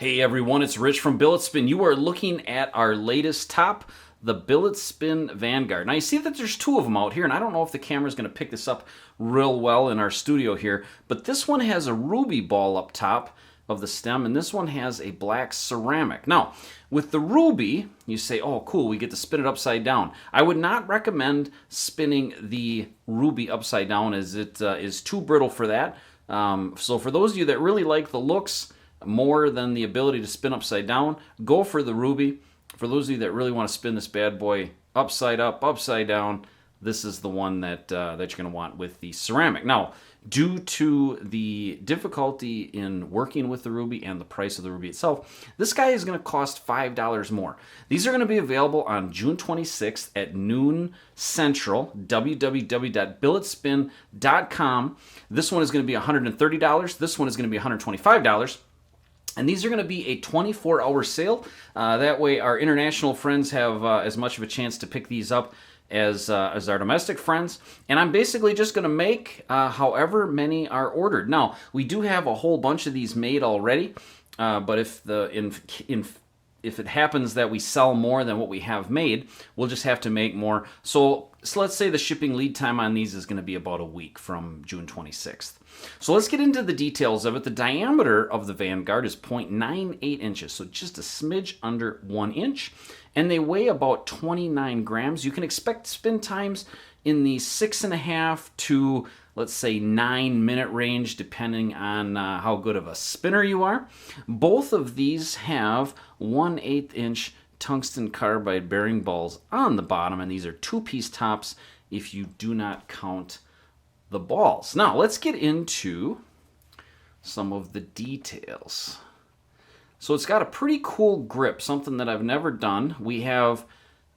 Hey everyone, it's Rich from BilletSPIN. You are looking at our latest top, the BilletSPIN Vanguard. Now you see that there's two of them out here, and I don't know if the camera's going to pick this up real well in our studio here, but this one has a ruby ball up top of the stem, and this one has a black ceramic. Now, with the ruby, you say, oh cool, we get to spin it upside down. I would not recommend spinning the ruby upside down as it is too brittle for that. So for those of you that really like the looks, more than the ability to spin upside down, go for the ruby. For those of you that really want to spin this bad boy upside up, upside down, this is the one that you're going to want with the ceramic. Now, due to the difficulty in working with the ruby and the price of the ruby itself, this guy is going to cost $5 more. These are going to be available on June 26th at noon Central, www.billetspin.com. This one is going to be $130. This one is going to be $125. And these are going to be a 24-hour sale. That way our international friends have as much of a chance to pick these up as our domestic friends. And I'm basically just going to make however many are ordered. Now, we do have a whole bunch of these made already, but if it happens that we sell more than what we have made, we'll just have to make more. So let's say the shipping lead time on these is going to be about a week from June 26th. So let's get into the details of it. The diameter of the Vanguard is 0.98 inches, so just a smidge under 1 inch. And they weigh about 29 grams. You can expect spin times in the 6.5 to, let's say, 9-minute range, depending on how good of a spinner you are. Both of these have 1/8 inch tungsten carbide bearing balls on the bottom, and these are two-piece tops if you do not count the balls. Now, let's get into some of the details. So it's got a pretty cool grip, something that I've never done. We have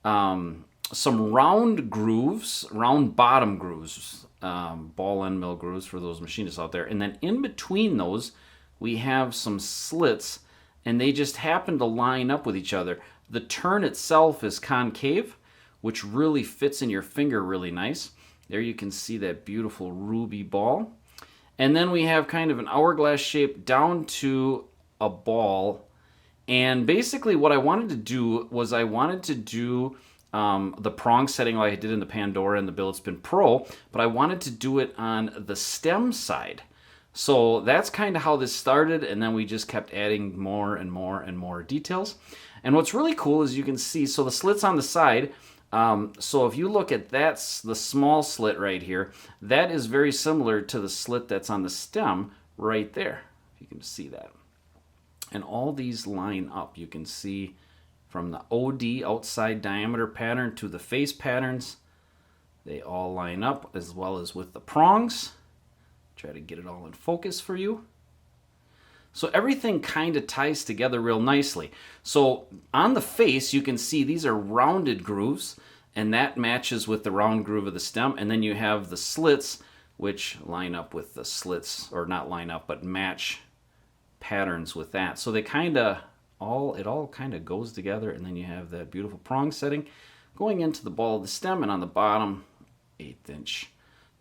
some round grooves, round bottom grooves, ball end mill grooves for those machinists out there. And then in between those, we have some slits, and they just happen to line up with each other. The turn itself is concave, which really fits in your finger really nice. There you can see that beautiful ruby ball. And then we have kind of an hourglass shape down to a ball. And basically what I wanted to do was I wanted to do the prong setting like I did in the Pandora and the BilletSPIN Pro, but I wanted to do it on the stem side. So that's kind of how this started, and then we just kept adding more and more and more details. And what's really cool is you can see, so the slits on the side, so if you look at that's the small slit right here, that is very similar to the slit that's on the stem right there. If you can see that. And all these line up. You can see from the OD outside diameter pattern to the face patterns, they all line up, as well as with the prongs. Try to get it all in focus for you. So everything kind of ties together real nicely. So on the face, you can see these are rounded grooves, and that matches with the round groove of the stem. And then you have the slits, which line up with the slits, or not line up, but match patterns with that. So they kind of it all kind of goes together, and then you have that beautiful prong setting going into the ball of the stem, and on the bottom, 1/8 inch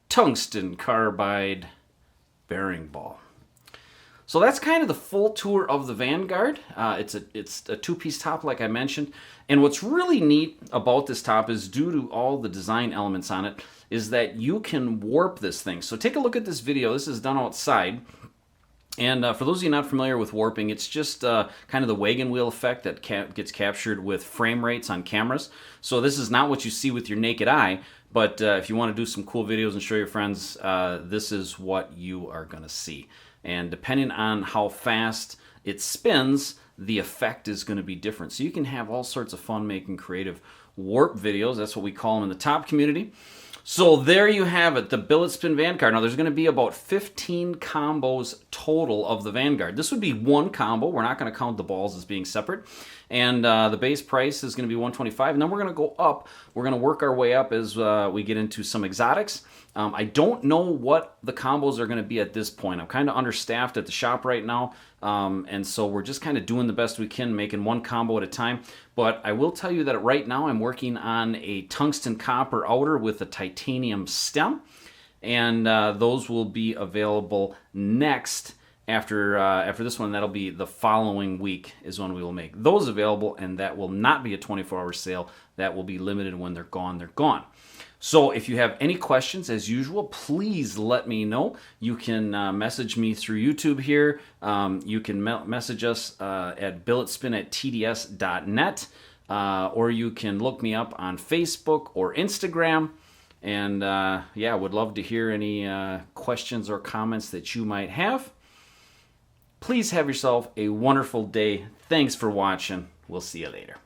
tungsten carbide bearing ball. So that's kind of the full tour of the Vanguard. It's a two-piece top, like I mentioned. And what's really neat about this top is, due to all the design elements on it, is that you can warp this thing. So take a look at this video. This is done outside. And for those of you not familiar with warping, it's just kind of the wagon wheel effect that gets captured with frame rates on cameras. So this is not what you see with your naked eye, but if you want to do some cool videos and show your friends, this is what you are going to see. And depending on how fast it spins, the effect is going to be different. So you can have all sorts of fun making creative warp videos. That's what we call them in the top community. So there you have it, the BilletSPIN Vanguard. Now there's going to be about 15 combos total of the Vanguard. This would be one combo. We're not going to count the balls as being separate. And the base price is going to be $125. And then we're going to go up. We're going to work our way up as we get into some exotics. I don't know what the combos are going to be at this point. I'm kind of understaffed at the shop right now. And so we're just kind of doing the best we can, making one combo at a time. But I will tell you that right now I'm working on a tungsten copper outer with a titanium stem. And those will be available next After this one, that'll be the following week is when we will make those available, and that will not be a 24-hour sale. That will be limited. When they're gone, they're gone. So if you have any questions, as usual, please let me know. You can message me through YouTube here. You can message us at BilletSPIN@tds.net, or you can look me up on Facebook or Instagram. And yeah, would love to hear any questions or comments that you might have. Please have yourself a wonderful day. Thanks for watching. We'll see you later.